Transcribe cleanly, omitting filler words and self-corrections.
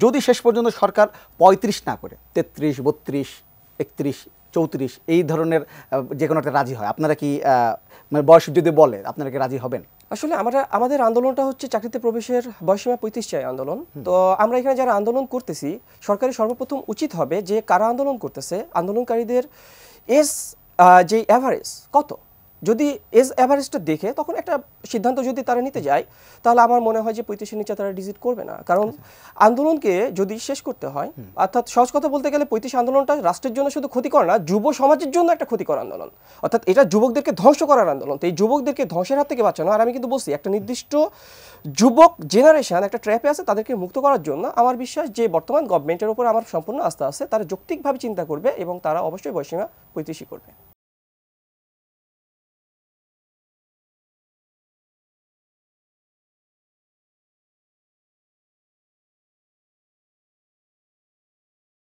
যদি শেষ পর্যন্ত সরকার ৩৫ না করে ৩৩, ৩২, ৩১, ৩৪ এই ধরনের যে কোনো একটা রাজি হয়, আপনারা কি মানে বয়স যদি বলে আপনারা কি রাজি হবেন? আসলে আমাদের আন্দোলনটা হচ্ছে চাকরিতে প্রবেশের বয়সীমা ৩৫ চাই আন্দোলন। তো আমরা এখানে যারা আন্দোলন করতেছি, সরকারের সর্বপ্রথম উচিত হবে যে কারা আন্দোলন করতেছে, আন্দোলনকারীদের এজ যে অ্যাভারেজ কত, যদি এজ অ্যাভারেজটা দেখে তখন একটা সিদ্ধান্ত যদি তারা নিতে যায়, তাহলে আমার মনে হয় যে ৩৫-এর নিচে তারা ডিজিট করবে না। কারণ আন্দোলনকে যদি শেষ করতে হয়, অর্থাৎ সহজ কথা বলতে গেলে ৩৫ আন্দোলনটা রাষ্ট্রের জন্য শুধু ক্ষতিকর না, যুব সমাজের জন্য একটা ক্ষতিকর আন্দোলন। অর্থাৎ এটা যুবকদেরকে ধ্বংস করার আন্দোলন। তো এই যুবকদেরকে ধ্বংসের হাত থেকে বাঁচানো, আর আমি কিন্তু বলছি একটা নির্দিষ্ট যুবক জেনারেশন একটা ট্র্যাপে আছে, তাদেরকে মুক্ত করার জন্য আমার বিশ্বাস যে বর্তমান গভর্নমেন্টের উপর আমার সম্পূর্ণ আস্থা আছে, তারা যৌক্তিকভাবে চিন্তা করবে এবং তারা অবশ্যই বয়সীমা ৩৫ করবে।